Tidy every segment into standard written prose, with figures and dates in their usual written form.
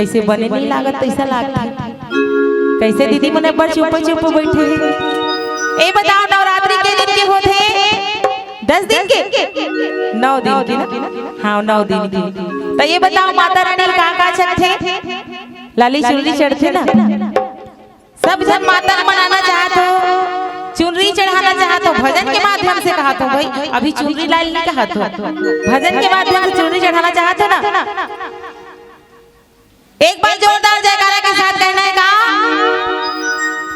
कैसे बने नहीं लागत ऐसा लागता कैसे दीदी मने बड़ चुप चुप बैठे ए बताओ नवरात्रि के दिन के होते 10 दिन के 9 दिन की ना हाँ 9 दिन की तो ये बताओ माता रानी का चढ़ते लाली चुनरी चढ़ते ना सब जब माता मनाना चाहते हो चुनरी चढ़ाना चाहते हो भजन के माध्यम से कहा तो भाई अभी चुनरी लाल नहीं कहा तो भजन के माध्यम से चुनरी चढ़ाना चाहते हो ना एक बार जोरदार जयकारा के साथ कहना है का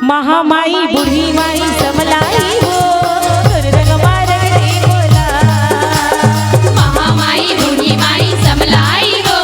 महामाई बूढ़ी माई समलाई हो महामाई बूढ़ी माई समलाई हो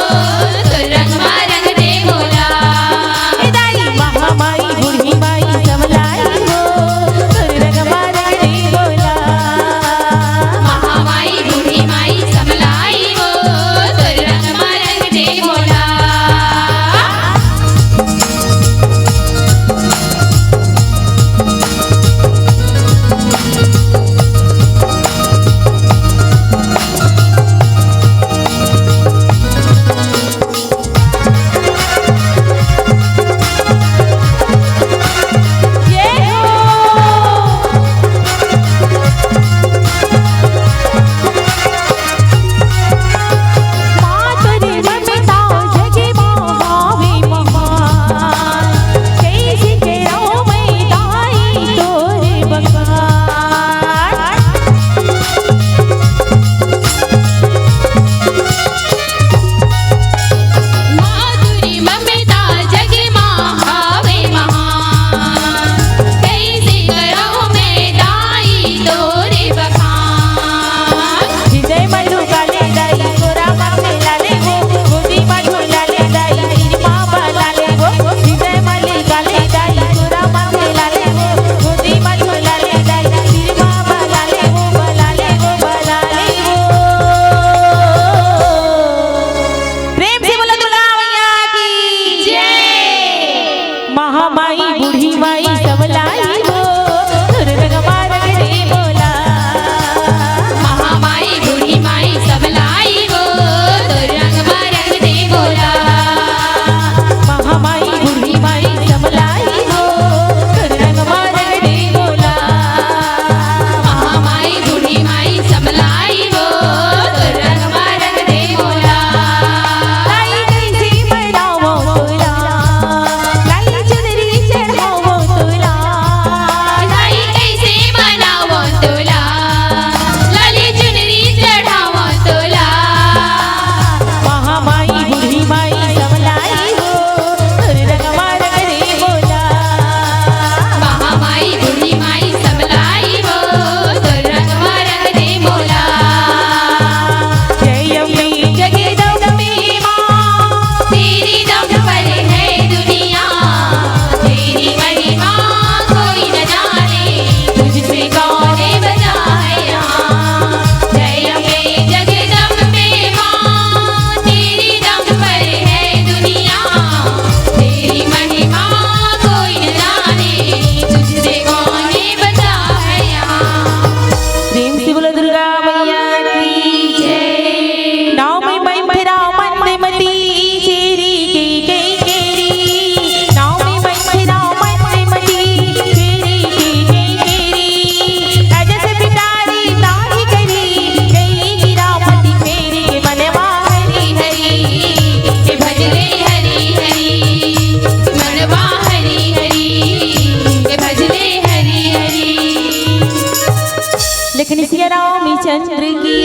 चंद्र की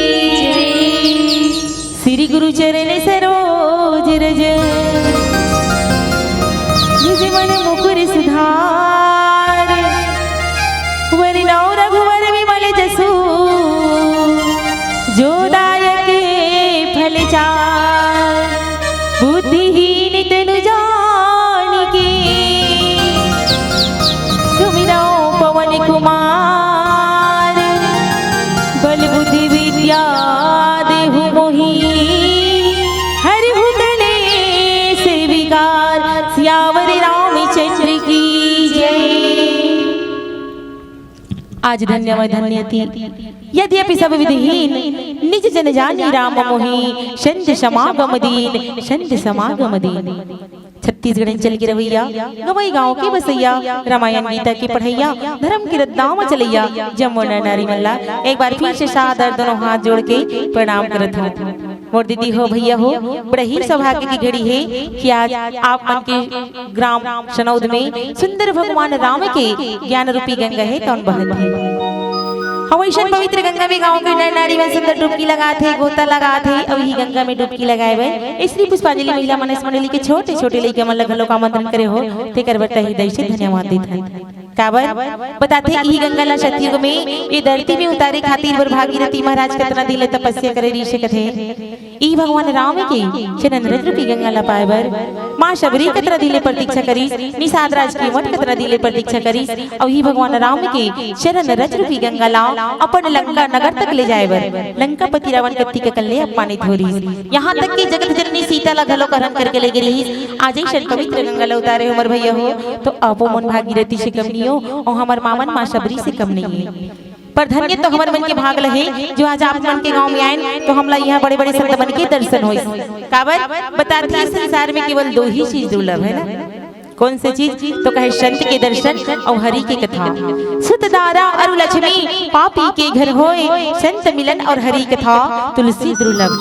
श्री गुरु चरण सरोज रज निज मन मुकुर सुधार वरनौ रघुवर विमल जसु जो दायक फल चार बुद्धिहीन तनु जानिके सुमिरौ पवन कुमार बल बुद्धि विद्या देहु मोहि हरिहु गणेश विकार सियावर रामचंद्र की जय। आज धन्यमय धन्यति यद्यपि सब विधिहीन निज जन जानी राम मोहि संत समागम दीन संत समागम दीन। छत्तीसगढ़ अंचल की रवैया गवई गांव की बसैया रामायण गीता की पढ़ैया धर्म की रद्दाम चलैया जमुना नारी मल्ला एक बार फिर से सादर दोनों हाथ जोड़ के प्रणाम करत हो। मोर दीदी हो भैया हो बड़ा ही सौभाग्य की घड़ी है कि आज आप मन के ग्राम सनौद में सुंदर भगवान राम के ज्ञान रूपी गंगा है कौन बहत है। हम ऐसा पवित्र गंगा में गाँव के नर नारी में सुंदर डुबकी लगाते गोता लगाते और ही गंगा में डुबकी लगाए हुए इसलिए पुष्पांजलि महिला मनस मंडली के छोटे छोटे लड़के मन लग लोग आमंत्रण करे हो ते करबटा हृदय से धन्यवाद देते काबर बताते ही गंगा ला सतयुग में ये धरती में उतारे खातिर बर भागीरथी महाराज कितना दिल तपस्या करे ऋषि कथे ई भगवान राम के चरण रज रूपी गंगा ला पाए बर मां शबरी कितना दिले प्रतीक्षा करी निषाद राज की मठ कितना दिले प्रतीक्षा करी और ही भगवान राम के चरण रज रूपी गंगा ला अपन लंका नगर तक ले जाए बर लंका पति रावण कत्ती के कल्ले अपमानित हो रही यहाँ तक कि जगत जननी सीता ला घलो करम करके ले गई आज ही पवित्र गंगा ला उतारे उमर भैया हो तो आपो मन भागीरथी से कम नहीं हो और हमार मामन मां शबरी से कम नहीं है। पर धन्य तो हमारे मन के भाग लहे जो आज आप मन के गांव में आए तो हमला यहाँ बड़े बड़े संत मन के दर्शन होई काबर बताती है संसार में केवल दो ही चीज दुर्लभ है ना कौन सी चीज तो कहे संत के दर्शन और हरि की कथा सुतदारा और लक्ष्मी पापी के घर होए संत मिलन और हरि कथा तुलसी दुर्लभ।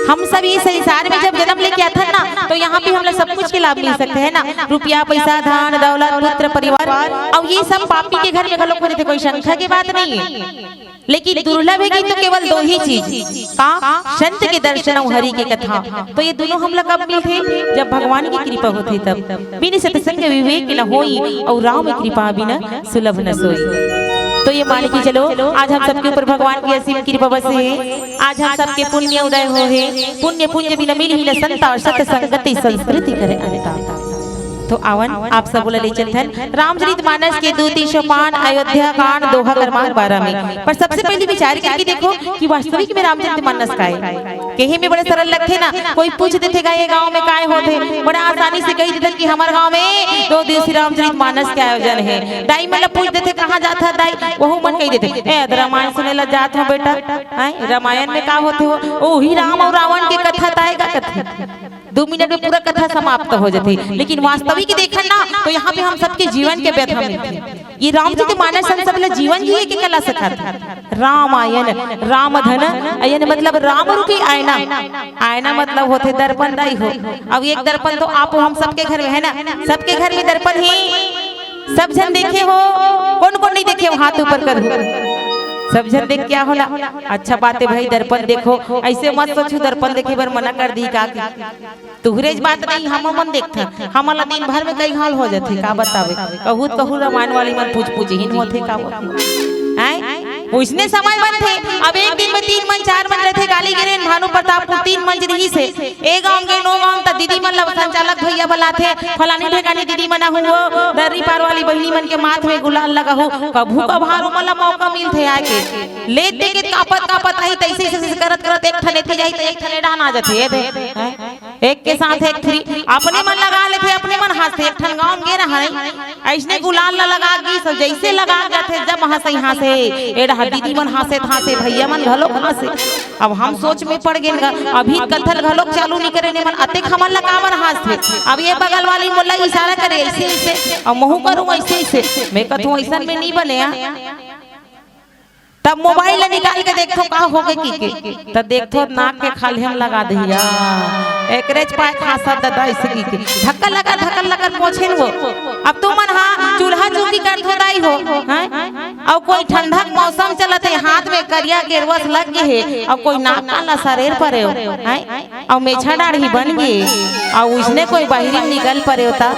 हम सब ये संसार में जब जन्म लेके आते हैं ना तो यहाँ पे हम लोग सब कुछ के लाभ मिल सकते हैं ना रुपया पैसा धन दौलत पुत्र परिवार और ये सब पापी के घर में घलोक होते थे कोई संख्या की बात नहीं है लेकिन दुर्लभ है कि तो केवल दो ही चीज का संत के दर्शन और हरि की कथा तो ये दोनों हम लोग कब मिलते जब भगवान की कृपा होती तब बिन सत्संग विवेक न होई और राम कृपा बिना सुलभ न सोई। तो ये मान के चलो आज हम सबके ऊपर भगवान की असीम कृपा बसे है आज हम सबके पुण्य उदय हो है पुण्य पुण्य बिना मिल ही न संता और सत संगति संस्कृति करे अनता। तो आवन आप सब बोला ले चलते रामचरितमानस के 2-305 अयोध्या कांड दोहा क्रमांक 12 में पर सबसे पहले विचार करके देखो कि वास्तविक में रामचरितमानस का है कहीं में बड़े सरल लगते ना कोई पूछ देते ये गांव में काय होते बड़ा आसानी से कही देते कि हमारे गांव में 2 दिवसीय रामचरितमानस के आयोजन है दाई मतलब पूछ देते कहाँ जाता दाई वह मन कही देते रामायण सुने ला जात हो बेटा रामायण में का होते हो वही राम और रावण के कथा ताएगा कथा 2 मिनट में पूरा कथा समाप्त हो जाती लेकिन वास्तविक देखना ना तो यहाँ पे हम सबके जीवन के व्यथा मिलते ये रामचरितमानस हम सब जीवन जी के कला सिखाता रामायण रामधन अयन मतलब राम रूपी आयना आयना मतलब होते दर्पण दाई हो अब एक दर्पण तो आप हम सबके घर में है ना सबके घर में दर्पण ही सब जन देखे हो कौन कौन नहीं देखे हो हाथ ऊपर करो सब जन देख क्या होला अच्छा बात है भाई दर्पण देखो ऐसे मत सोचो दर्पण देखे बर मना कर दी का तुहरेज बात नहीं हम मन देखते हमारा दिन भर में कई हाल हो जाते का बतावे कहू रामायण वाली मन पूछ ही होते का हैं उसने समय मन थे अब एक दिन में 3 मन 4 मन रहते गाली गिरे भानु प्रताप 3 मन रही से एक गांव के 9 गांव तक दीदी मन लब संचालक भैया बुलाते फलानी ठेकानी दीदी मना हुआ दर्री पार वाली बहनी मन के माथ में गुलाल लगा हो कभू कभार मला मौका मिलते आके ले दे के कापत नहीं तैसे से करत करत एक ठने थे जाई तो एक ठने डान आ जाते एक के साथ एक फ्री अपने मन लगा लेते अपने मन हंसते एक ठन गांव गे रहा ऐसने गुलाल लगा गी सब जैसे लगा जाते जब हंसे हंसे एड़ा दीदी मन हंसे भैया मन घलोक हंसे अब हम सोच में पड़ गए अभी कथल घलोक चालू नहीं करे मन अतेक हमन लगावन हंसते अब ये बगल वाली मोला इशारा करे ऐसे ऐसे और मुंह करूं ऐसे ऐसे मैं कहूं ऐसा में नहीं बने तब मोबाइल निकाल के देखो का हो गए की तो देखो नाक के खाली हम लगा दिया एकरेज पाए खासा दादा ऐसे की धक्का लगा पोछे वो अब तू मन हां चूल्हा चौकी कर धोदाई हो हैं और कोई ठंडा मौसम चलते हाथ में करिया गेरवस लग गए है और कोई नाक काला शरीर परे हो हैं और मेछा दाढ़ी बन गई और उसने कोई बाहरी निकल परे होता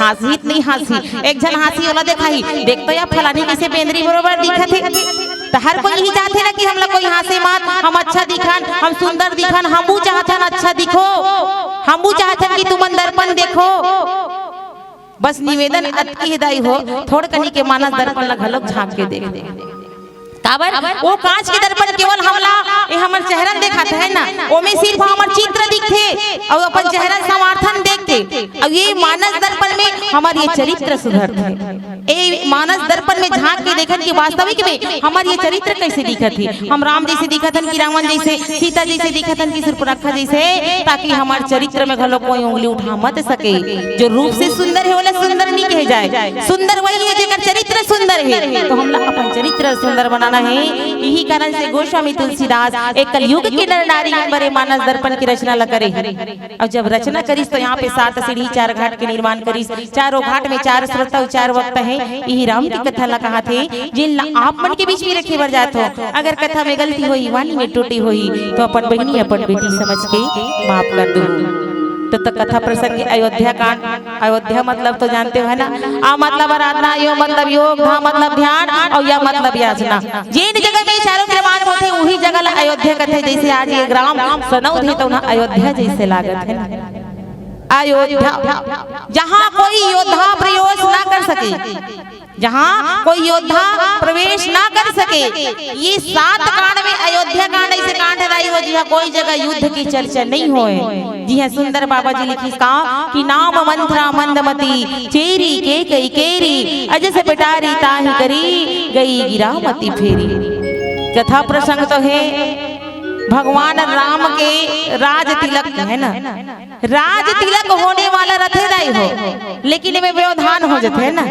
हंसी नहीं हंसी एक जन हंसी वाला दिखाई देखते या फलानी कैसे बेंदरी बरोबर दिखत है तो हर कोई यही चाहते ना कि हम लोग कोई हंसे मत हम अच्छा दिखन हम सुंदर दिखन हमू चाहतन अच्छा दिखो हमू चाहतन कि तुम दर्पण देखो बस निवेदन अति हृदय हो थोड़ कहीं के मानस दर्पण ला घलोक झांक के देख काबर वो कांच के दर्पण केवल हमला ये हमर चेहरा दिखाते है ना, ओमे सिर्फ हमर चित्र दिखते और अपन चेहरा समर्थन देखते। और ये मानस दर्पण में हमार ये चरित्र सुधरते। ए मानस दर्पण में झांक के देखन कि वास्तविक में हमार ये चरित्र कैसे दिखत है, हम राम जैसे दिखतन कि रावण जैसे, सीता जैसे दिखतन कि सुर्पनखा जैसे, ताकि हमार चरित्र में घलो कोई उंगली उठा मत सके। जो रूप से सुंदर है वाला सुंदर नहीं कहे जाए, सुंदर वही है जेकर चरित्र सुंदर है। तो हमला अपन चरित्र सुंदर बनाना है। यही कारण से गोस्वामी तुलसीदास एक कलयुग के नर नारी बड़े मानस दर्पण की रचना ल करे। और जब रचना करिस तो यहाँ पे 7 सीढ़ी 4 घाट के निर्माण करिस। चारों घाट में 4 श्रोता और 4 वक्ता है। यही राम की कथा ला कहा थे जिन आप मन के बीच में रखे बर जात हो। अगर कथा में गलती हुई, वाणी में टूटी हुई तो अपन बहनी अपन बेटी समझ के माफ कर दो। तो कथा प्रसंग अयोध्या कांड। अयोध्या मतलब तो जानते हो है ना, आ मतलब आराधना, यो मतलब योग, धा मतलब ध्यान और या मतलब याचना। जिन जगह में चारों निर्माण होते वही जगह अयोध्या कथे। जैसे आज ये ग्राम सनौद है तो ना अयोध्या जैसे लागत है। अयोध्या जहाँ कोई योद्धा प्रवेश ना कर सके, जहाँ कोई योद्धा प्रवेश ना कर सके। ये 7 कांड में अयोध्या कांड ऐसे कांड रही हो जहाँ कोई जगह युद्ध की चर्चा नहीं होए। जी हाँ, सुंदर बाबा जी लिखी कहा कि नाम मंत्रा मंदमती चेरी के कई केरी अजय से पिटारी ताही करी गई गिरामती फेरी। कथा प्रसंग तो है भगवान राम के राज तिलक है ना, राज तिलक होने वाला रथे रही हो, लेकिन इनमें व्यवधान हो जाते है ना।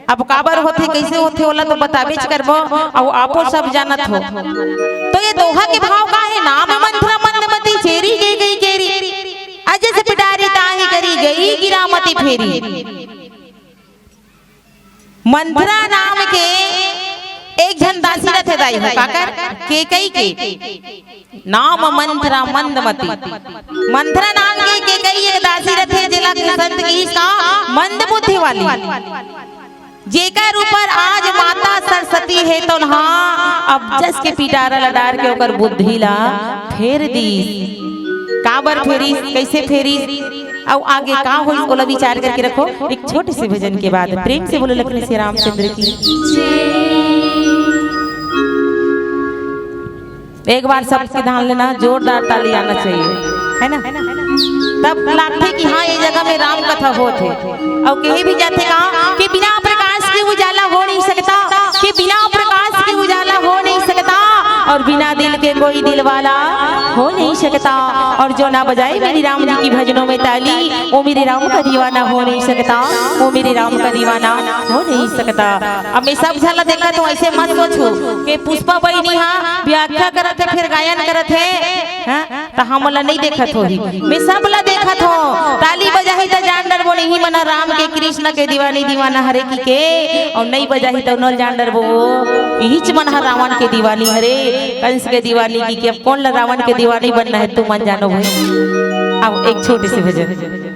अब काबर होते कैसे होते होला तो बताबेच करबो और आपो सब जानत हो। तो ये दोहा के भाव का है, नाम मंत्र मंदमती चेरी गई गई केरी अजय से पिटारी ताही करी गई गिरामती फेरी। मंत्रा नाम के एक जन दासी रथे दाई हो काकर के कई के नाम मंत्रा मंदमती। मंत्रा नाम के कई एक दासी रथे जिला के संत की का मंद बुद्धि वाली, जेकर ऊपर आज माता सरस्वती है तो हाँ अब जस के पिटारा लडार के ओकर बुद्धि ला फेर दी। काबर फेरी, कैसे फेरी और आगे का होई ओला विचार करके रखो। एक छोटे से भजन के बाद प्रेम से बोलो लखन श्री रामचंद्र की। एक बार सबके ध्यान लेना, जोरदार ताली आना चाहिए है ना, तब लगते कि हाँ ये जगह में राम कथा होते। और कहीं भी जाते कहा कि बिना प्रकाश के उजाला हो नहीं सकता, कि बिना प्रकाश के उजाला हो नहीं सकता, और बिना दिल के कोई दिल वाला हो नहीं सकता। और जो ना बजाए मेरी राम जी की भजनों में ताली, वो मेरे राम का दीवाना हो नहीं सकता, वो मेरे राम का दीवाना हो नहीं सकता। अब मैं सब झलक देखा तो ऐसे मत सोचो कि पुष्पा बहनी हाँ व्याख्या करत है फिर गायन करत है तो हम ला नहीं देखत होही। मैं सब ला देखत हो, ताली बजाही तो जान डर वो नहीं मना राम के कृष्ण के दीवानी दीवाना हरे की के, और नहीं बजाही तो नल जान डर वो यही मन रावण के दीवानी हरे, कंस के दीवानी की। अब कौन ला रावण के दीवानी बनना है तू मन जानो भाई। अब एक छोटे से भजन।